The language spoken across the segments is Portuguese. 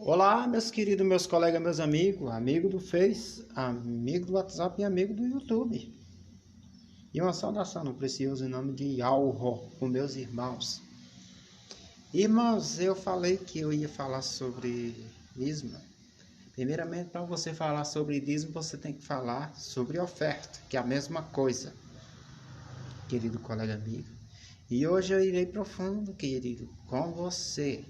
Olá, meus queridos, meus colegas, meus amigos, amigo do Face, amigo do WhatsApp e amigo do YouTube. E uma saudação no precioso nome de Yahweh, com meus irmãos. Irmãos, eu falei que eu ia falar sobre dízimo. Primeiramente, para você falar sobre dízimo, você tem que falar sobre oferta, que é a mesma coisa, querido colega amigo. E hoje eu irei profundo, querido, com você.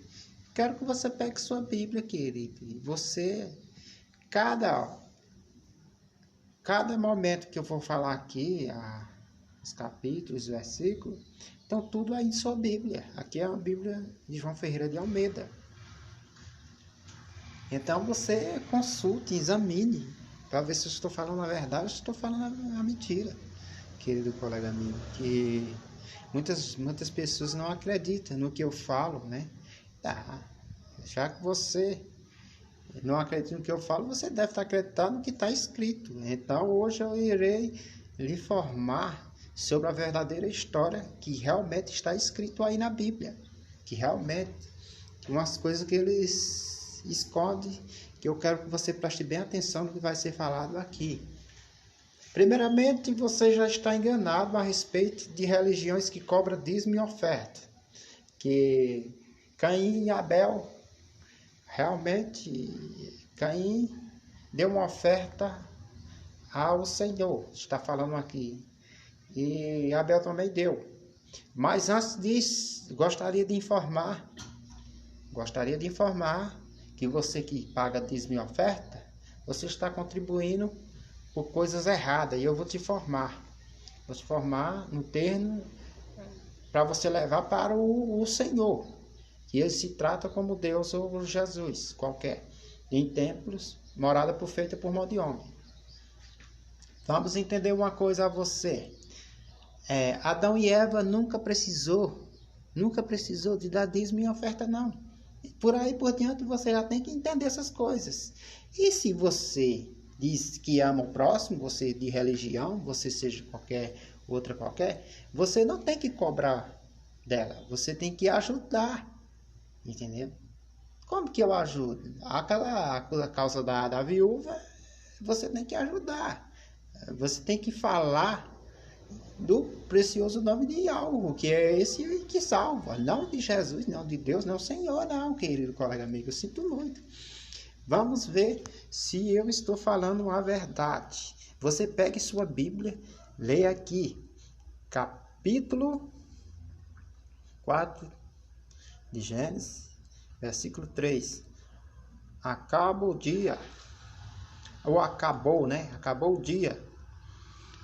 Quero que você pegue sua Bíblia, querido. E você, cada momento que eu vou falar aqui, os capítulos, os versículos, então tudo aí em sua Bíblia. Aqui é a Bíblia de João Ferreira de Almeida. Então você consulte, examine, para ver se eu estou falando a verdade ou se estou falando a mentira, querido colega amigo. Que muitas pessoas não acreditam no que eu falo, né? Já que você não acredita no que eu falo, você deve estar acreditando no que está escrito. Então hoje eu irei lhe informar sobre a verdadeira história que realmente está escrito aí na Bíblia. Que realmente, umas coisas que eles escondem, que eu quero que você preste bem atenção no que vai ser falado aqui. Primeiramente, você já está enganado a respeito de religiões que cobram dízimo e oferta. Que Caim e Abel, realmente, Caim deu uma oferta ao Senhor, está falando aqui, e Abel também deu. Mas antes disso, gostaria de informar que você que paga dízimo e oferta, você está contribuindo por coisas erradas, e eu vou te informar no termo para você levar para o Senhor. Que ele se trata como Deus ou Jesus, qualquer, em templos, morada feita por mão de homem. Vamos entender uma coisa a você. Adão e Eva nunca precisou de dar dízimo e oferta, não. Por aí por diante você já tem que entender essas coisas. E se você diz que ama o próximo, você de religião, você seja qualquer, você não tem que cobrar dela, você tem que ajudar. Entendeu? Como que eu ajudo? Aquela causa da viúva, você tem que ajudar. Você tem que falar do precioso nome de Yahweh, que é esse que salva. Não de Jesus, não de Deus, não Senhor, não, querido colega amigo. Eu sinto muito. Vamos ver se eu estou falando a verdade. Você pegue sua Bíblia, leia aqui. Capítulo 4 de Gênesis, versículo 3. Acabou o dia, ou acabou, né? Acabou o dia.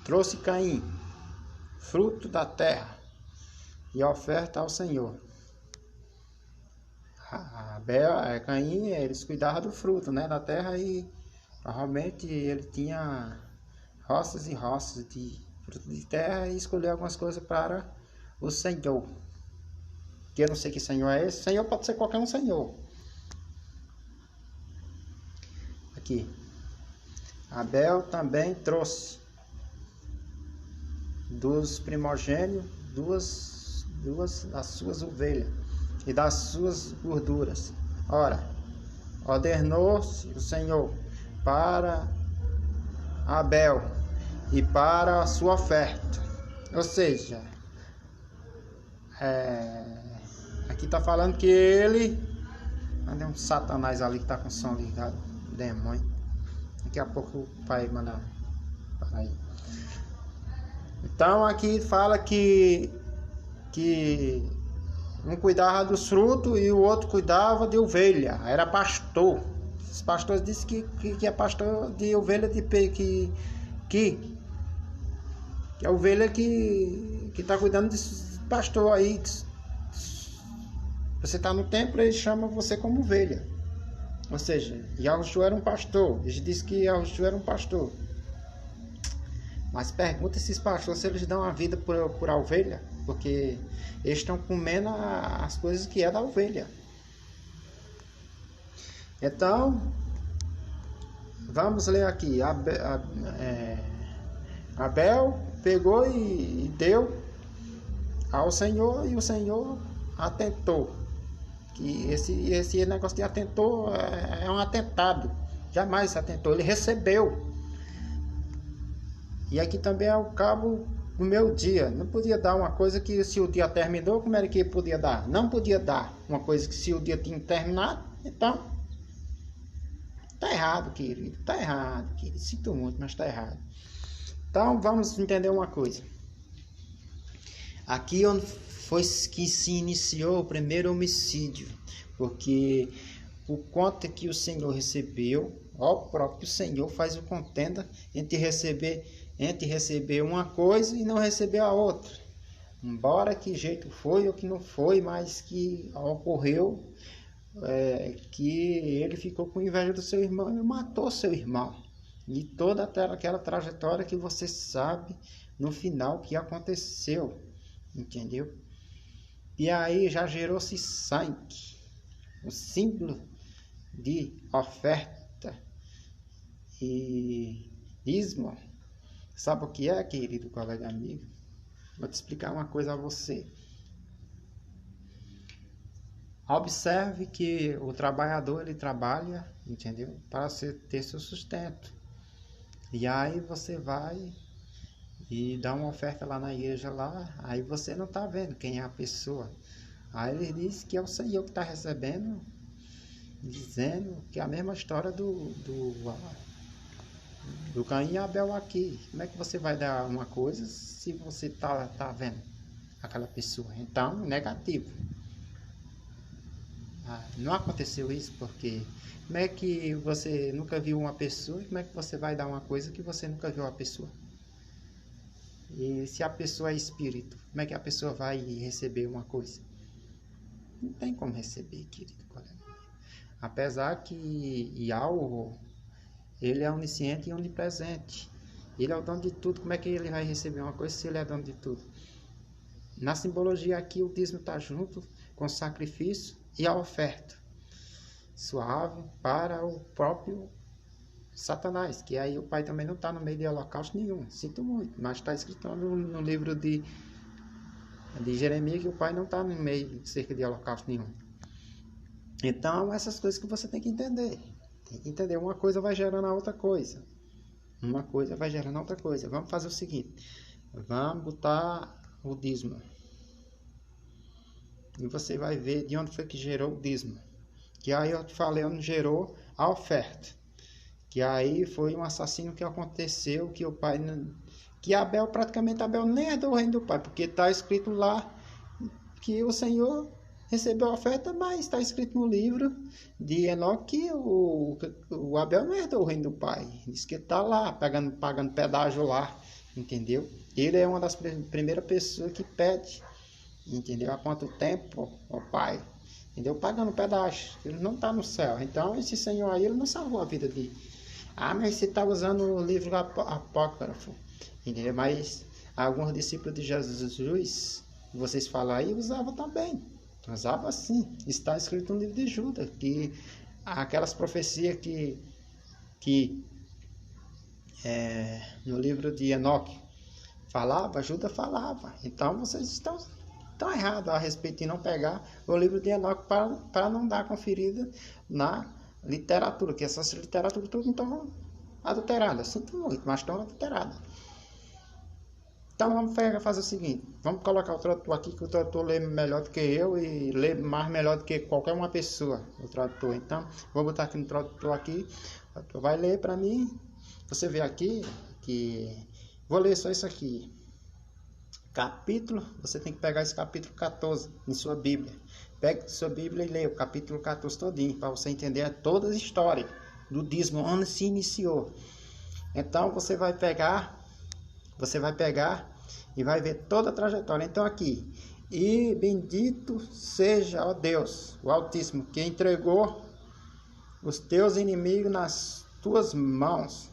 Trouxe Caim, fruto da terra, e oferta ao Senhor. Caim, eles cuidavam do fruto, né? Da terra, e provavelmente ele tinha roças e roças de fruto de terra e escolheu algumas coisas para o Senhor. Que eu não sei que Senhor é esse. Senhor pode ser qualquer um Senhor. Aqui. Abel também trouxe dos primogênitos duas das suas ovelhas e das suas gorduras. Ora, ordenou-se o Senhor para Abel e para a sua oferta. Ou seja, aqui está falando que ele... Tem um satanás ali que está com o som ligado. Demônio. Daqui a pouco o pai manda para aí. Então aqui fala que um cuidava dos frutos e o outro cuidava de ovelha. Era pastor. Os pastores disseram que é pastor de ovelha que é a ovelha que está cuidando desse pastor aí. Você está no templo, ele chama você como ovelha. Ou seja, Yahushua era um pastor. Eles dizem que Yahushua era um pastor. Mas pergunta esses pastores se eles dão a vida por a ovelha. Porque eles estão comendo as coisas que é da ovelha. Então, vamos ler aqui. Abel pegou e deu ao Senhor, e o Senhor atentou que esse negócio de atentou é um atentado. Jamais atentou, ele recebeu. E aqui também é o cabo do meu dia. Não podia dar uma coisa que se o dia terminou, como era que podia dar? Não podia dar uma coisa que se o dia tinha terminado. Então, tá errado, querido. Tá errado, querido. Sinto muito, mas tá errado. Então, vamos entender uma coisa. Aqui onde foi que se iniciou o primeiro homicídio. Porque por conta que o Senhor recebeu, o próprio Senhor faz o contenda entre receber uma coisa e não receber a outra. Embora que jeito foi ou que não foi, mas que ocorreu que ele ficou com inveja do seu irmão e matou seu irmão. E toda aquela trajetória que você sabe no final que aconteceu, entendeu? E aí já gerou-se sangue, o símbolo de oferta e dízimo. Sabe o que é, querido colega amigo? Vou te explicar uma coisa a você. Observe que o trabalhador, ele trabalha, entendeu? Para ter seu sustento. E aí você vai e dá uma oferta lá na igreja lá, aí você não está vendo quem é a pessoa. Aí ele diz que é o Senhor que está recebendo, dizendo que é a mesma história do Caim e Abel aqui. Como é que você vai dar uma coisa se você tá vendo aquela pessoa? Então, negativo. Não aconteceu isso porque como é que você nunca viu uma pessoa e como é que você vai dar uma coisa que você nunca viu a pessoa? E se a pessoa é espírito, como é que a pessoa vai receber uma coisa? Não tem como receber, querido colega. Apesar que Yahweh, ele é onisciente e onipresente. Ele é o dono de tudo. Como é que ele vai receber uma coisa se ele é dono de tudo? Na simbologia aqui, o dízimo está junto com o sacrifício e a oferta. Suave para o próprio Satanás. Que aí o pai também não está no meio de holocausto nenhum. Sinto muito. Mas está escrito no livro de Jeremias que o pai não está no meio de cerca de holocausto nenhum. Então, essas coisas que você tem que entender. Tem que entender, uma coisa vai gerando a outra coisa. Uma coisa vai gerando a outra coisa. Vamos fazer o seguinte. Vamos botar o dízimo. E você vai ver de onde foi que gerou o dízimo. Que aí eu te falei onde gerou a oferta. Que aí foi um assassino que aconteceu, que o pai... Que Abel, praticamente Abel nem herdou o reino do pai. Porque está escrito lá que o Senhor... recebeu a oferta, mas está escrito no livro de Enoque que o Abel não herdou o reino do pai. Diz que está lá, pagando pedágio lá, entendeu? Ele é uma das primeiras pessoas que pede, entendeu? Há quanto tempo, ó pai, entendeu? Pagando pedágio. Ele não está no céu. Então, esse Senhor aí, ele não salvou a vida de... mas você está usando o livro apócrifo, entendeu? Mas alguns discípulos de Jesus, vocês falam aí, usavam também. Usava assim, está escrito no livro de Judas, que aquelas profecias que no livro de Enoque falava, Judas falava. Então vocês estão errados a respeito de não pegar o livro de Enoque para não dar conferida na literatura, que essas literaturas tudo estão adulteradas. Sinto muito, mas estão adulteradas. Então vamos fazer o seguinte, vamos colocar o tradutor aqui, que o tradutor lê melhor do que eu e lê mais melhor do que qualquer uma pessoa, o tradutor. Então, vou botar aqui no tradutor aqui, o tradutor vai ler para mim, você vê aqui, que vou ler só isso aqui. Capítulo, você tem que pegar esse capítulo 14 em sua Bíblia. Pegue sua Bíblia e leia o capítulo 14 todinho, para você entender toda a história do dízimo, onde se iniciou. Então, você vai pegar e vai ver toda a trajetória. Então aqui, e bendito seja, ó Deus, o Altíssimo, que entregou os teus inimigos nas tuas mãos.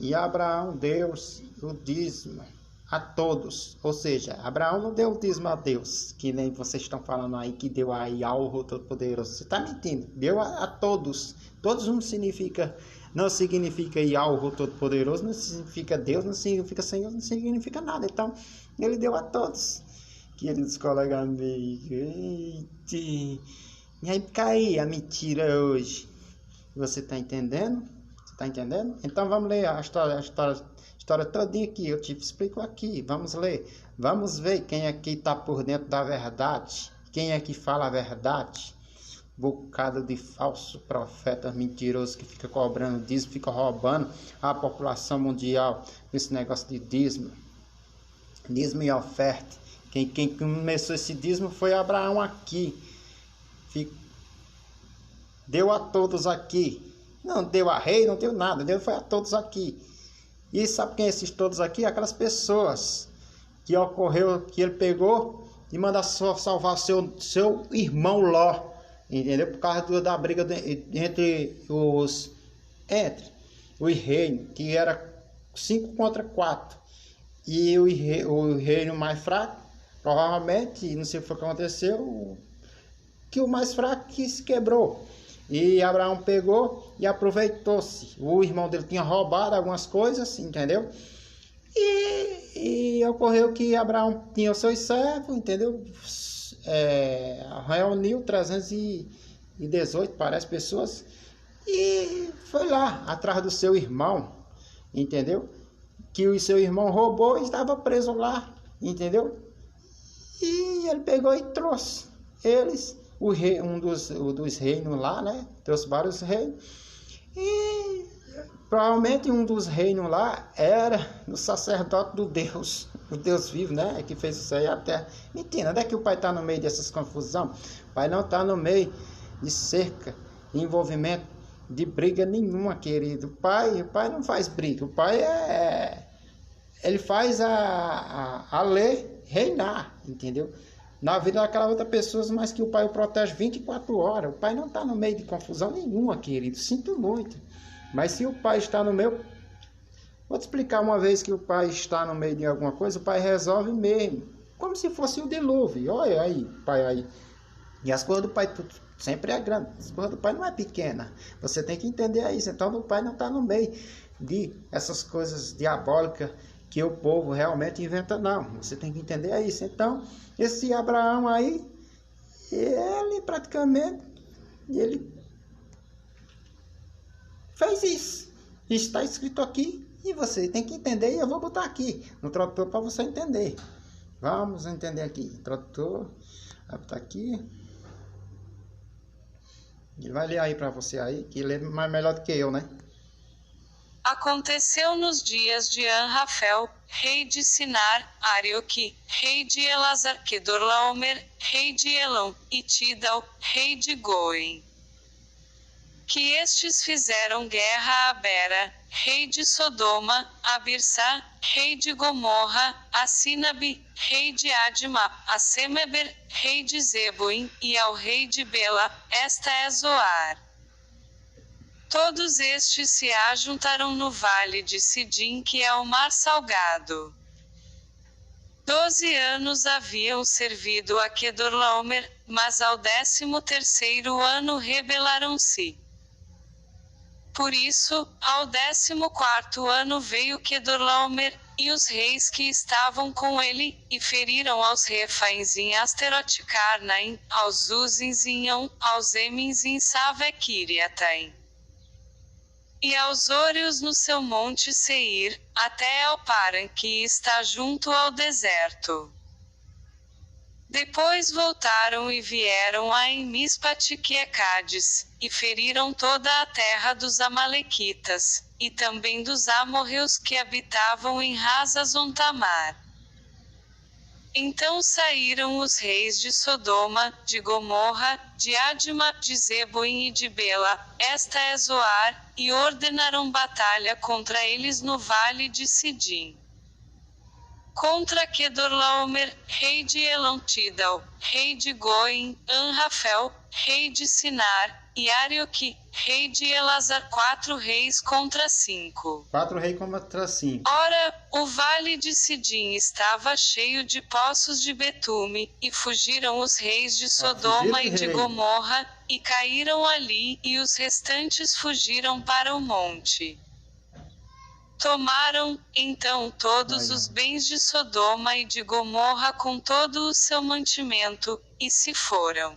E Abraão deu o dízimo a todos. Ou seja, Abraão não deu o dízimo a Deus, que nem vocês estão falando aí, que deu a Yahweh Todo-Poderoso. Você está mentindo. Deu a todos. Todos não significa Yahweh Todo-Poderoso, não significa Deus, não significa Senhor, não significa nada. Então, ele deu a todos. Queridos colegas amigos, E aí cai a mentira hoje. Você está entendendo? Você está entendendo? Então vamos ler a história todinha aqui. Eu te explico aqui. Vamos ler. Vamos ver quem aqui está por dentro da verdade. Quem é que fala a verdade? Bocado de falso profeta mentiroso que fica cobrando dízimo, fica roubando a população mundial com esse negócio de dízimo. Dízimo e oferta. Quem começou esse dízimo foi Abraão aqui. Deu a todos aqui. Não deu a rei, não deu nada. Deu foi a todos aqui. E sabe quem é esses todos aqui? Aquelas pessoas que ocorreu, que ele pegou e manda salvar seu irmão Ló. Entendeu? Por causa da briga entre os reinos, que era 5 contra 4. E o reino mais fraco, provavelmente, não sei o que aconteceu, que o mais fraco que se quebrou. E Abraão pegou e aproveitou-se. O irmão dele tinha roubado algumas coisas, entendeu? E ocorreu que Abraão tinha os seus servos, entendeu? Reuniu 318, parece, pessoas. E foi lá, atrás do seu irmão, entendeu? Que o seu irmão roubou e estava preso lá, entendeu? E ele pegou e trouxe eles. Um dos reinos lá, né? Trouxe vários reinos. E provavelmente um dos reinos lá era o sacerdote do Deus, o Deus vivo, né? Que fez isso aí até. Mentira, onde é que o pai está no meio dessas confusão? O pai não está no meio de cerca, de envolvimento, de briga nenhuma, querido. O pai não faz briga. O pai ele faz a lei reinar, entendeu? Na vida daquela outra pessoa, mas que o pai o protege 24 horas. O pai não está no meio de confusão nenhuma, querido. Sinto muito. Mas se o pai está no meio... Vou te explicar uma vez que o pai está no meio de alguma coisa, o pai resolve mesmo. Como se fosse o dilúvio. Olha aí, pai aí. E as coisas do pai sempre é grande. As coisas do pai não é pequena. Você tem que entender isso. Então o pai não está no meio de essas coisas diabólicas que o povo realmente inventa, não. Você tem que entender isso. Então, esse Abraão aí, ele praticamente, ele fez isso. Está escrito aqui e você tem que entender, e eu vou botar aqui no tradutor para você entender. Vamos entender aqui. Tradutor, vai botar aqui. Ele vai ler aí para você aí, que ele é mais melhor do que eu, né? Aconteceu nos dias de Anrafel, rei de Sinar, Arioque, rei de Elazar, Kedorlaomer, rei de Elão, e Tidal, rei de Goim, que estes fizeram guerra a Bera, rei de Sodoma, a Birsá, rei de Gomorra, a Sinabi, rei de Adma, a Semeber, rei de Zeboim, e ao rei de Bela. Esta é Zoar. Todos estes se ajuntaram no vale de Sidim, que é o mar salgado. 12 anos haviam servido a Kedorlaomer, mas ao 13º ano rebelaram-se. Por isso, ao 14º ano veio Kedorlaomer, e os reis que estavam com ele, e feriram aos Refaíns em Asterote-Carnaim, aos Uzins em On, aos Emins em Save-Kiriataim, e aos Óreos no seu monte Seir, até ao Paran, que está junto ao deserto. Depois voltaram e vieram a Mispat, que é Cádiz, e feriram toda a terra dos Amalequitas, e também dos amorreus que habitavam em Hazazon-Tamar. Então saíram os reis de Sodoma, de Gomorra, de Adma, de Zeboim e de Bela, esta é Zoar, e ordenaram batalha contra eles no vale de Sidim. Contra Kedorlaomer, rei de Elão, Tidal, rei de Goim, Anrafel, rei de Sinar, e Arioque, rei de Elazar. 4 reis contra 5. 4 reis contra 5. Ora, o vale de Sidim estava cheio de poços de betume, e fugiram os reis de Sodoma e de Gomorra, e caíram ali, e os restantes fugiram para o monte. Tomaram, então, todos os bens de Sodoma e de Gomorra com todo o seu mantimento, e se foram.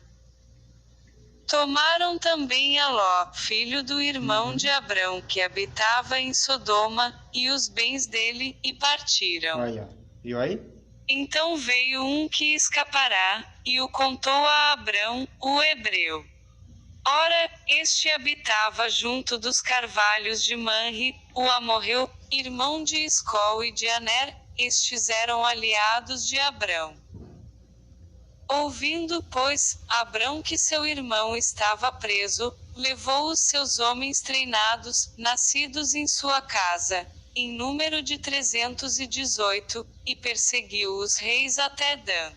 Tomaram também a Ló, filho do irmão de Abrão, que habitava em Sodoma, e os bens dele, e partiram. Olha, viu aí? Então veio um que escapará, e o contou a Abrão, o hebreu. Ora, este habitava junto dos carvalhos de Manre, o amorreu, irmão de Escol e de Aner, estes eram aliados de Abrão. Ouvindo, pois, Abrão que seu irmão estava preso, levou os seus homens treinados, nascidos em sua casa, em número de 318, e perseguiu os reis até Dan.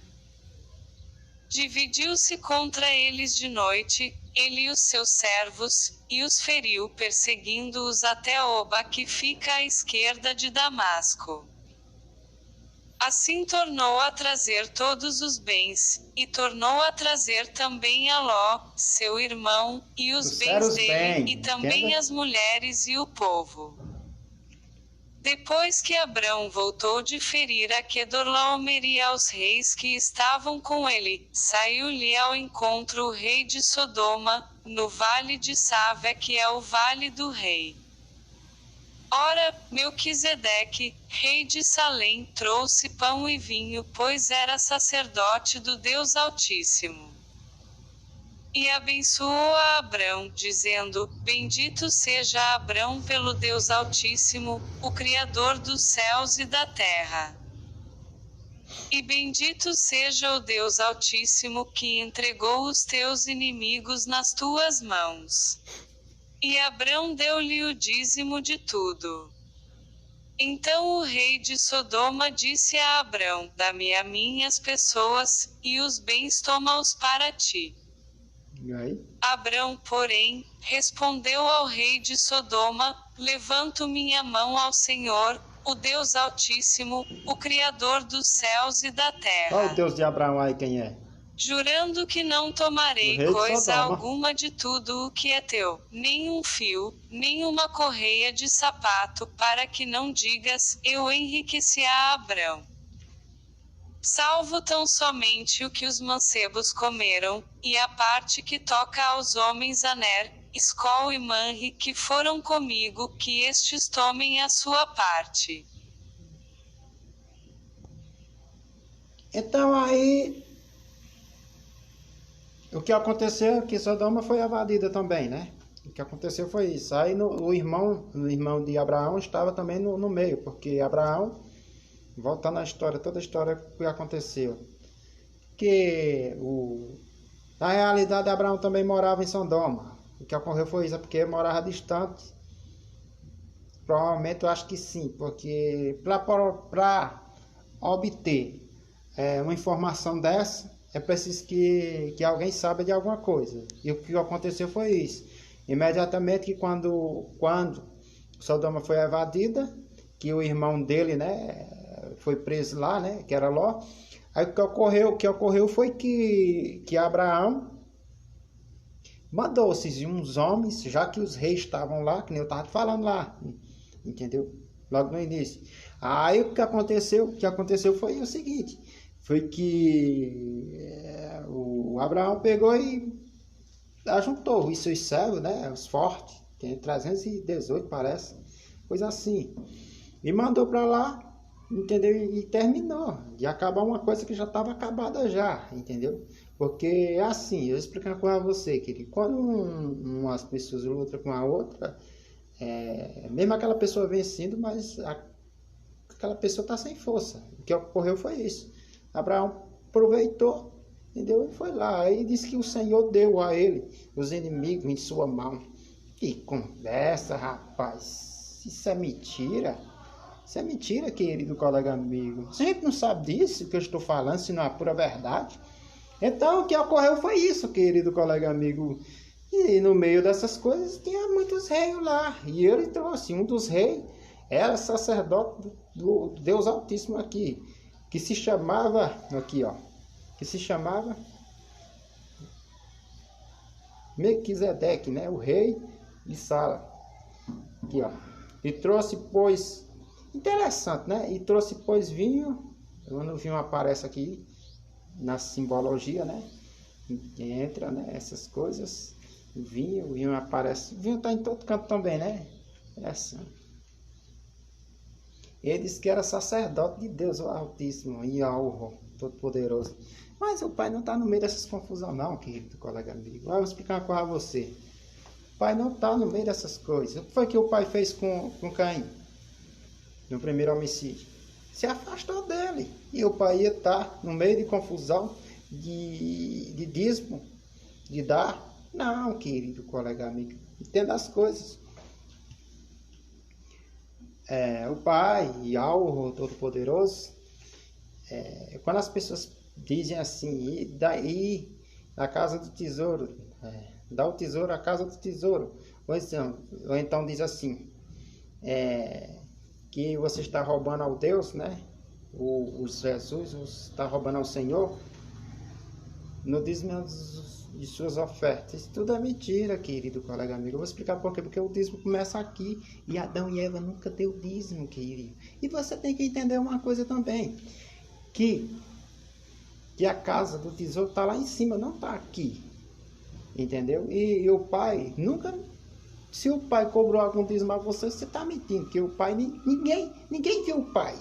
Dividiu-se contra eles de noite, ele e os seus servos, e os feriu perseguindo-os até Oba, que fica à esquerda de Damasco. Assim tornou a trazer todos os bens, e tornou a trazer também a Ló, seu irmão, e os bens dele, e também as mulheres e o povo. Depois que Abrão voltou de ferir a Quedorlaomer e aos reis que estavam com ele, saiu-lhe ao encontro o rei de Sodoma, no vale de Save, que é o vale do rei. Ora, Melquisedeque, rei de Salém, trouxe pão e vinho, pois era sacerdote do Deus Altíssimo. E abençoou a Abrão, dizendo: Bendito seja Abrão pelo Deus Altíssimo, o Criador dos céus e da terra. E bendito seja o Deus Altíssimo, que entregou os teus inimigos nas tuas mãos. E Abrão deu-lhe o dízimo de tudo. Então o rei de Sodoma disse a Abrão: Dá-me a minhas pessoas, e os bens toma-os para ti. E aí? Abrão, porém, respondeu ao rei de Sodoma: Levanto minha mão ao Senhor, o Deus Altíssimo, o Criador dos céus e da terra. Qual o Deus de Abraão aí, quem é? Jurando que não tomarei coisa alguma de tudo o que é teu, nem um fio, nem uma correia de sapato, para que não digas: eu enriqueci a Abrão. Salvo tão somente o que os mancebos comeram, e a parte que toca aos homens Aner, Escol e Manre, que foram comigo, que estes tomem a sua parte. Então aí, o que aconteceu é que Sodoma foi invadida também, né? O que aconteceu foi isso. Aí o irmão de Abraão estava também no meio, porque Abraão, voltando à história, toda a história que aconteceu, que na realidade Abraão também morava em Sodoma. O que ocorreu foi isso, é porque morava distante. Provavelmente eu acho que sim, porque para obter uma informação dessa, é preciso que alguém saiba de alguma coisa. E o que aconteceu foi isso. Imediatamente que quando Sodoma foi invadida, que o irmão dele, né, foi preso lá, né, que era Ló. Aí o que ocorreu foi que Abraão mandou-se uns homens, já que os reis estavam lá, que nem eu estava falando lá, entendeu? Logo no início. Aí o que aconteceu foi o seguinte, foi que o Abraão pegou e ajuntou os seus servos, né, os fortes, tem 318 parece, coisa assim, e mandou para lá, entendeu? E terminou de acabar uma coisa que já estava acabada já, entendeu? Porque é assim, eu vou explicar com você, querido, quando umas pessoas lutam com a outra, mesmo aquela pessoa vencendo, mas aquela pessoa está sem força. O que ocorreu foi isso. Abraão aproveitou, entendeu? E foi lá. Aí disse que o Senhor deu a ele os inimigos em sua mão. Que conversa, rapaz. Isso é mentira. Isso é mentira, querido colega amigo. A gente não sabe disso que eu estou falando, se não é pura verdade. Então, o que ocorreu foi isso, querido colega amigo. E no meio dessas coisas tinha muitos reis lá. E ele trouxe um dos reis, era sacerdote do Deus Altíssimo aqui, que se chamava, aqui ó, que se chamava Melquisedeque, né, o rei de Sala, aqui ó, e trouxe, pois, interessante, né, e trouxe, pois, vinho, quando o vinho aparece aqui, na simbologia, né, entra, né? Essas coisas. O vinho aparece. O vinho está em todo canto também, né? É assim. Ele disse que era sacerdote de Deus, o Altíssimo, Yahweh, Todo-Poderoso. Mas o pai não está no meio dessas confusões não, querido colega amigo. Eu vou explicar uma coisa a você. O pai não está no meio dessas coisas. O que foi que o pai fez com Caim? No primeiro homicídio. Se afastou dele. E o pai ia estar no meio de confusão, de dízimo, de dar. Não, querido colega amigo. Entenda as coisas. O pai, Yahweh, Todo-Poderoso, quando as pessoas dizem assim, e daí na casa do tesouro, dá o tesouro à casa do tesouro, ou então diz assim, que você está roubando ao Deus, né? O Jesus está roubando ao Senhor, no dízimo de suas ofertas. Isso tudo é mentira, querido colega amigo. Eu vou explicar por quê. Porque o dízimo começa aqui. E Adão e Eva nunca deu dízimo, querido. E você tem que entender uma coisa também. Que a casa do tesouro está lá em cima, não está aqui. Entendeu? E o pai nunca... Se o pai cobrou algum dízimo a você está mentindo. Porque o pai... Ninguém viu o pai.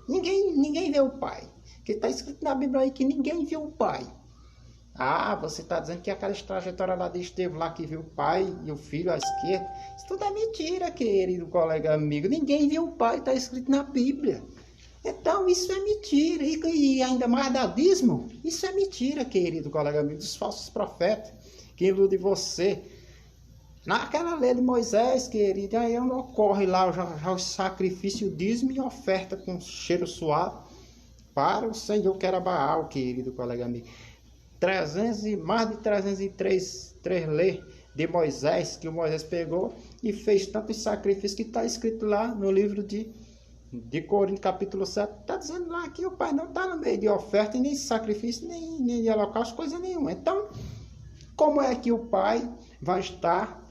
Ninguém vê o pai. Porque está escrito na Bíblia aí que ninguém viu o pai. Você está dizendo que aquela trajetória lá de Estevão lá que viu o pai e o filho à esquerda. Isso tudo é mentira, querido colega amigo. Ninguém viu o pai, está escrito na Bíblia. Então isso é mentira. E ainda mais dadismo, isso é mentira, querido colega amigo. Dos falsos profetas que iludem você. Naquela lei de Moisés, querido, aí ocorre lá já o sacrifício, dízimo e oferta com cheiro suave para o Senhor que era Baal, querido colega amigo. Mais de 303 leis de Moisés, que o Moisés pegou e fez tantos sacrifícios que está escrito lá no livro de Coríntios, capítulo 7. Está dizendo lá que o pai não está no meio de oferta, nem de sacrifício, nem de holocausto, coisa nenhuma. Então, como é que o pai vai estar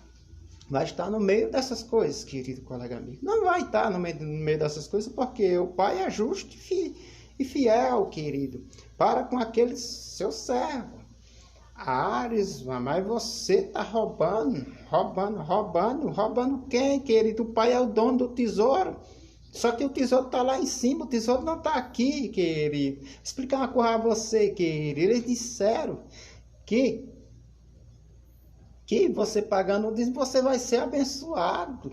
no meio dessas coisas, querido colega amigo? Não vai estar no meio dessas coisas, porque o pai é justo e fiel, querido, para com aqueles seu servo. Ares, mas você está roubando quem, querido? O pai é o dono do tesouro. Só que o tesouro está lá em cima, o tesouro não está aqui, querido. Vou explicar uma coisa a você, querido. Eles disseram que você pagando o dízimo, você vai ser abençoado.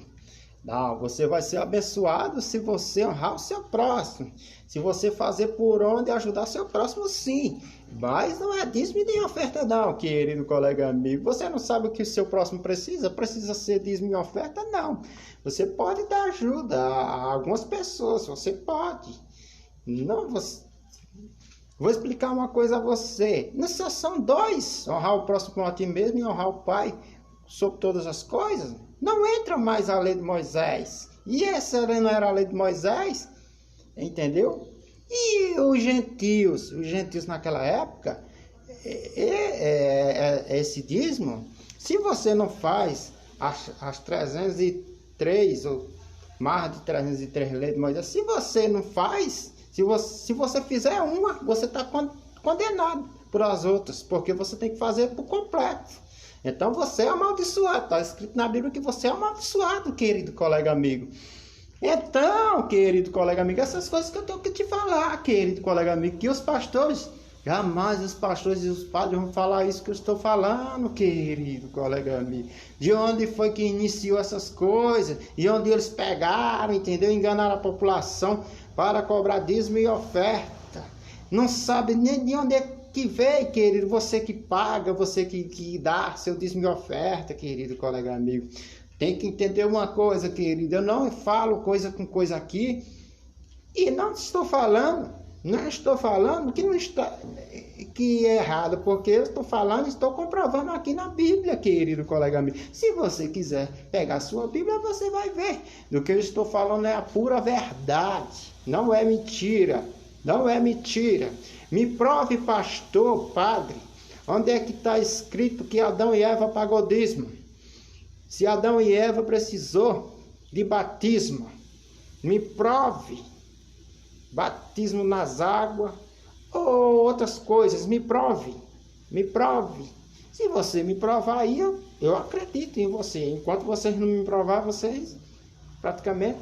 Não, você vai ser abençoado se você honrar o seu próximo. Se você fazer por onde ajudar seu próximo, sim. Mas não é dízimo nem oferta não, querido colega amigo. Você não sabe o que o seu próximo precisa? Precisa ser dízimo e oferta? Não. Você pode dar ajuda a algumas pessoas, você pode. Não, você... Vou explicar uma coisa a você. Não são dois. Honrar o próximo a ti mesmo e honrar o pai sobre todas as coisas. Não entra mais a lei de Moisés. E essa não era a lei de Moisés? Entendeu? E os gentios naquela época, esse dízimo, se você não faz as 303 ou mais de 303 leis de Moisés, se você não faz, se você fizer uma, você está condenado por as outras, porque você tem que fazer por completo. Então você é amaldiçoado. Está escrito na Bíblia que você é amaldiçoado, querido colega amigo. Então, querido colega amigo, essas coisas que eu tenho que te falar, querido colega amigo, que os pastores, jamais os pastores e os padres vão falar isso que eu estou falando, querido colega amigo. De onde foi que iniciou essas coisas? E onde eles pegaram, entendeu? Enganaram a população para cobrar dízimo e oferta. Não sabe nem de onde é que veio, querido, você que paga, você que dá seu dízimo e oferta, querido colega amigo. Tem que entender uma coisa, querido, eu não falo coisa com coisa aqui e não estou falando que não está, que é errado, porque eu estou falando, estou comprovando aqui na Bíblia, querido colega amigo. Se você quiser pegar a sua Bíblia, você vai ver. Do que eu estou falando é a pura verdade, não é mentira, não é mentira. Me prove, pastor, padre, onde é que está escrito que Adão e Eva pagou dízimo? Se Adão e Eva precisou de batismo, me prove. Batismo nas águas ou outras coisas, me prove. Me prove. Se você me provar aí, eu acredito em você. Enquanto vocês não me provar, vocês praticamente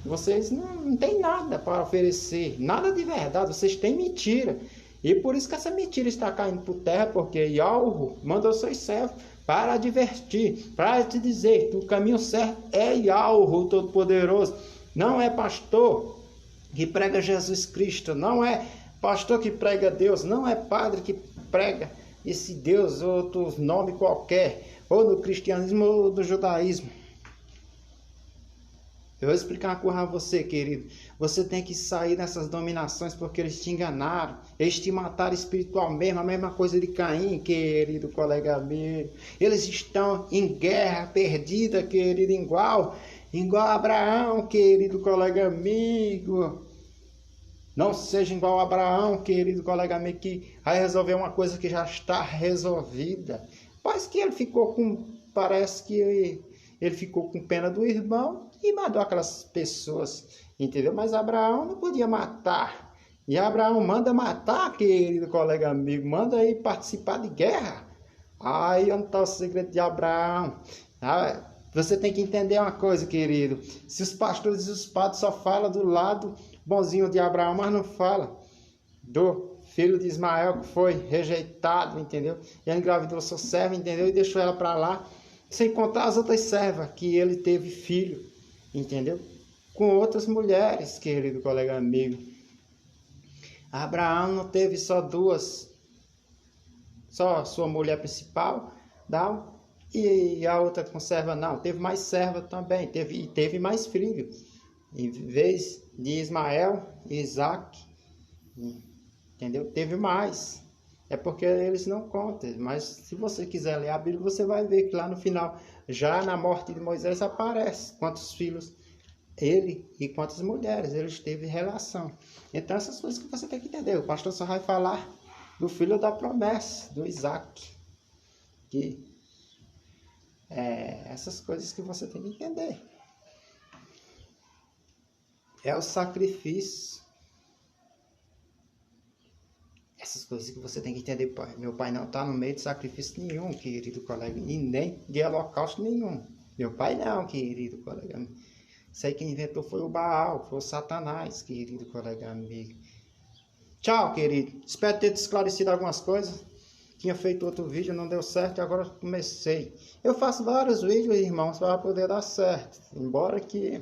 vocês não têm nada para oferecer. Nada de verdade. Vocês têm mentira. E por isso que essa mentira está caindo por terra, porque Yahweh mandou seus servos para advertir, para te dizer que o caminho certo é Yahweh, o Todo-Poderoso. Não é pastor que prega Jesus Cristo, não é pastor que prega Deus, não é padre que prega esse Deus, outro nome qualquer, ou no cristianismo ou no judaísmo. Eu vou explicar uma coisa a você, querido. Você tem que sair dessas dominações porque eles te enganaram. Eles te mataram espiritualmente, a mesma coisa de Caim, querido colega amigo. Eles estão em guerra perdida, querido, igual a Abraão, querido colega amigo. Não seja igual a Abraão, querido colega amigo, que vai resolver uma coisa que já está resolvida. Parece que ele ficou com pena do irmão e matou aquelas pessoas, entendeu? Mas Abraão não podia matar. E Abraão manda matar, querido colega amigo, manda aí participar de guerra. Aí onde está o segredo de Abraão? Você tem que entender uma coisa, querido. Se os pastores e os padres só falam do lado bonzinho de Abraão, mas não fala do filho de Ismael que foi rejeitado, entendeu? E ele engravidou sua serva, entendeu? E deixou ela para lá, sem contar as outras servas que ele teve filho, entendeu? Com outras mulheres, querido colega amigo. Abraão não teve só duas, só sua mulher principal, não, e a outra com serva não, teve mais serva também, teve mais filho. Em vez de Ismael e Isaac, entendeu? Teve mais. É porque eles não contam. Mas se você quiser ler a Bíblia, você vai ver que lá no final, já na morte de Moisés, aparece quantos filhos ele e quantas mulheres eles teve relação. Então essas coisas que você tem que entender. O pastor só vai falar do filho da promessa, do Isaac. Que essas coisas que você tem que entender. É o sacrifício. Essas coisas que você tem que entender, pai. Meu pai não está no meio de sacrifício nenhum, querido colega. E nem de holocausto nenhum. Meu pai não, querido colega. Isso aí quem inventou foi o Baal, foi o Satanás, querido colega amigo. Tchau, querido. Espero ter te esclarecido algumas coisas. Tinha feito outro vídeo, não deu certo e agora comecei. Eu faço vários vídeos, irmãos, para poder dar certo. Embora que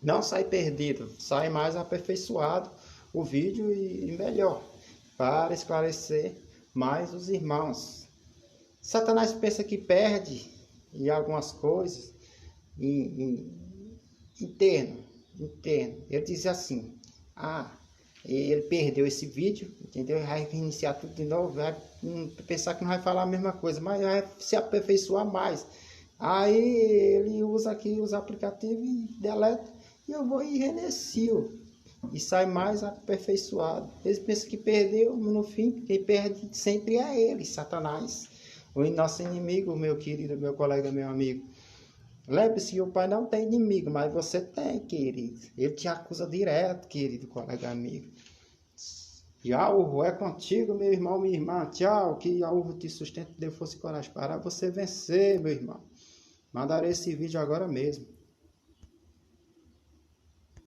não sai perdido, sai mais aperfeiçoado o vídeo e melhor, para esclarecer mais os irmãos. Satanás pensa que perde em algumas coisas, interno. Ele diz assim, ele perdeu esse vídeo, entendeu? Ele vai iniciar tudo de novo, vai pensar que não vai falar a mesma coisa, mas vai se aperfeiçoar mais. Aí ele usa aqui os aplicativos e deleta, e eu vou e reinicio. E sai mais aperfeiçoado. Eles pensam que perdeu, no fim, quem perde sempre é ele, Satanás. O nosso inimigo, meu querido, meu colega, meu amigo. Lembre-se que o pai não tem inimigo, mas você tem, querido. Ele te acusa direto, querido colega, amigo. Yahweh é contigo, meu irmão, minha irmã. Tchau, que Yahweh te sustente, dê força e coragem para você vencer, meu irmão. Mandarei esse vídeo agora mesmo.